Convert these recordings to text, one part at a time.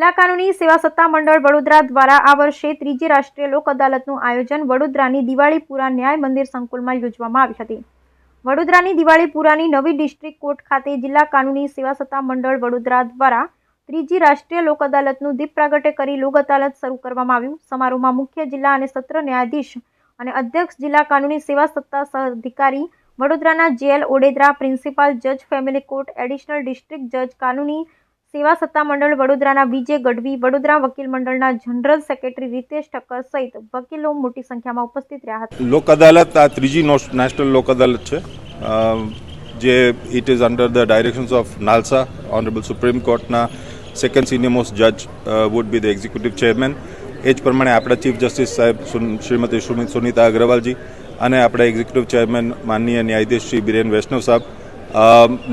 જિલ્લા કાનૂની સેવા સત્તા મંડળ વડોદરા દ્વારા આ વર્ષે ત્રીજી રાષ્ટ્રીય લોક અદાલતનું આયોજન વડોદરાની દિવાળીપુરા ન્યાય મંદિર સંકુલમાં યોજવામાં આવી હતી। વડોદરાની દિવાળીપુરાની નવી ડિસ્ટ્રિક્ટ કોર્ટ ખાતે જિલ્લા કાનૂની સેવા સત્તા મંડળ વડોદરા દ્વારા ત્રીજી રાષ્ટ્રીય લોક અદાલતનું દીપ પ્રાગટ્ય કરી લોક અદાલત શરૂ કરવામાં આવ્યું। સમારોહમાં મુખ્ય જિલ્લા અને સત્ર ન્યાયાધીશ અને અધ્યક્ષ જિલ્લા કાનૂની સેવા સત્તા અધિકારી વડોદરાના જેએલ ઓડેદરા, પ્રિન્સિપાલ જજ ફેમિલી કોર્ટ, એડિશનલ ડિસ્ટ્રિક્ટ જજ કાનૂની સેવા સત્તા મંડળ વડોદરાના વિજય ગઢવી, વડોદરા વકીલ મંડળના જનરલ સેક્રેટરી રીતેશ ઠક્કર સહિત વકીલો મોટી સંખ્યામાં ઉપસ્થિત રહ્યા હતા। લોક અદાલત આ ત્રીજી નેશનલ લોક અદાલત છે જે it is under the directions of NALSA honourable supreme કોર્ટના સેકન્ડ સિનિયર મોસ્ટ જજ would be the executive chairman. એ જ પ્રમાણે આપણા ચીફ જસ્ટિસ સાહેબ શ્રીમતી સુનિતા અગ્રવાલજી અને આપણા એક્ઝિક્યુટિવ ચેરમેન માનનીય ન્યાયાધીશ શ્રી બિરેન વૈષ્ણવ સાહેબ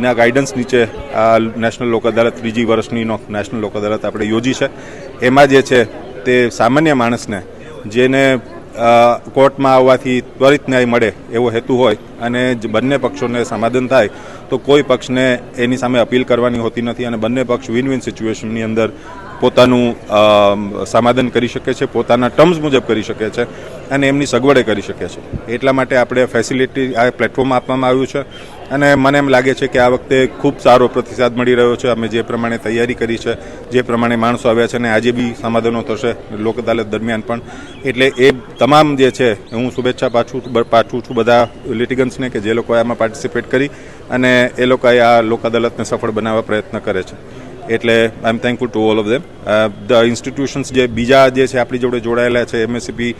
ના ગાઈડન્સ નીચે આ નેશનલ લોક અદાલત ત્રીજી વર્ષની નેશનલ લોક અદાલત આપણે યોજી છે। એમાં જે છે તે સામાન્ય માણસને જેને કોર્ટમાં આવવાથી ત્વરિત ન્યાય મળે એવો હેતુ હોય અને બંને પક્ષોને સમાધાન થાય તો કોઈ પક્ષને એની સામે અપીલ કરવાની હોતી નથી અને બંને પક્ષ વિન વિન સિચ્યુએશનની અંદર પોતાનું સમાધાન કરી શકે છે, પોતાના ટર્મ્સ મુજબ કરી શકે છે અને એમની સગવડે કરી શકે છે। એટલા માટે આપણે ફેસિલિટી આ પ્લેટફોર્મ આપવામાં આવ્યું છે અને મને એમ લાગે છે કે આ વખતે ખૂબ સારો પ્રતિસાદ મળી રહ્યો છે। અમે જે પ્રમાણે તૈયારી કરી છે, જે પ્રમાણે માણસો આવ્યા છે અને આજે બી સમાધાનો થશે લોક અદાલત દરમિયાન પણ, એટલે એ તમામ જે છે હું શુભેચ્છા પાઠવું છું બધા લિટિગન્ટ્સને કે જે લોકોએ આમાં પાર્ટિસિપેટ કરી અને એ લોકોએ આ લોક અદાલતને સફળ બનાવવા પ્રયત્ન કરે છે। એટલે I am thankful to all of them. The institutions જે બીજા જે છે આપણી જોડે જોડાયેલા છે, MSCP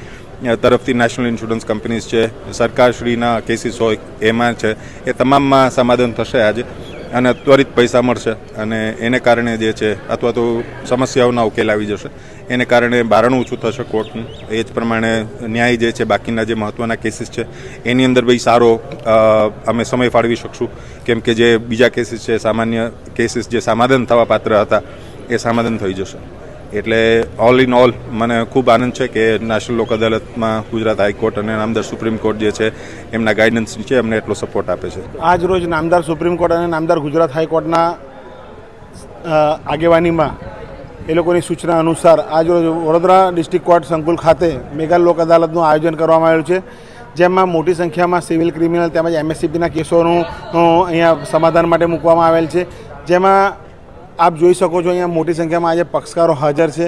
તરફથી નેશનલ ઇન્સ્યોરન્સ કંપનીઝ છે, સરકારશ્રીના કેસીસ હોય એમાં છે, એ તમામમાં સમાધાન થશે આજે અને ત્વરિત પૈસા મળશે અને એને કારણે જે છે અથવા તો સમસ્યાઓના ઉકેલ આવી જશે, એને કારણે બારણું ઓછું થશે કોર્ટનું। એ જ પ્રમાણે ન્યાય જે છે બાકીના જે મહત્ત્વના કેસીસ છે એની અંદર ભાઈ સારો અમે સમય ફાળવી શકશું, કેમ કે જે બીજા કેસીસ છે સામાન્ય કેસીસ જે સમાધાન થવા પાત્ર હતા એ સમાધાન થઈ જશે। એટલે ઓલ ઇન ઓલ મને ખૂબ આનંદ છે કે નેશનલ લોક અદાલતમાં ગુજરાત હાઈકોર્ટ અને નામદાર સુપ્રીમ કોર્ટ જે છે એમના ગાઈડન્સ નીચે અમને એટલો સપોર્ટ આપે છે। આજ રોજ નામદાર સુપ્રીમ કોર્ટ અને નામદાર ગુજરાત હાઈકોર્ટના આગેવાનીમાં એ લોકોની સૂચના અનુસાર આજ રોજ વડોદરા ડિસ્ટ્રિક્ટ કોર્ટ સંકુલ ખાતે મેગા લોક અદાલતનું આયોજન કરવામાં આવ્યું છે, જેમાં મોટી સંખ્યામાં સિવિલ, ક્રિમિનલ તેમજ MSCPના કેસોનું અહીંયા સમાધાન માટે મૂકવામાં આવેલ છે। જેમાં આપ જોઈ શકો છો અહીંયા મોટી સંખ્યામાં આજે પક્ષકારો હાજર છે,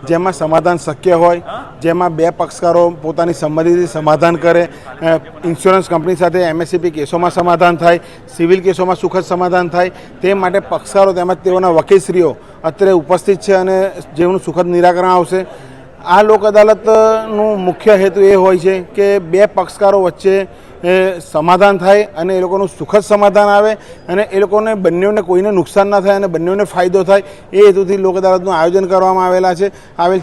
જેમાં સમાધાન શક્ય હોય, જેમાં બે પક્ષકારો પોતાની સંમતિથી સમાધાન કરે, ઇન્સ્યોરન્સ કંપની સાથે MSCP કેસોમાં સમાધાન થાય, સિવિલ કેસોમાં સુખદ સમાધાન થાય, તે માટે પક્ષકારો તેમજ તેઓના વકીલશ્રીઓ અત્યારે ઉપસ્થિત છે અને જેનું સુખદ નિરાકરણ આવશે। આ લોક અદાલતનું મુખ્ય હેતુ એ હોય છે કે બે પક્ષકારો વચ્ચે સમાધાન થાય અને એ લોકોનું સુખદ સમાધાન આવે અને એ લોકોને બંનેઓને કોઈને નુકસાન ના થાય અને બંનેઓને ફાયદો થાય, એ હેતુથી લોક અદાલતનું આયોજન કરવામાં આવેલ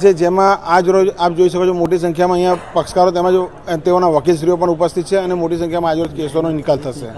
છે। જેમાં આજ રોજ આપ જોઈ શકો છો મોટી સંખ્યામાં અહીંયા પક્ષકારો તેમજ તેઓના વકીલશ્રીઓ પણ ઉપસ્થિત છે અને મોટી સંખ્યામાં આજ રોજ કેસોનો નિકાલ થશે।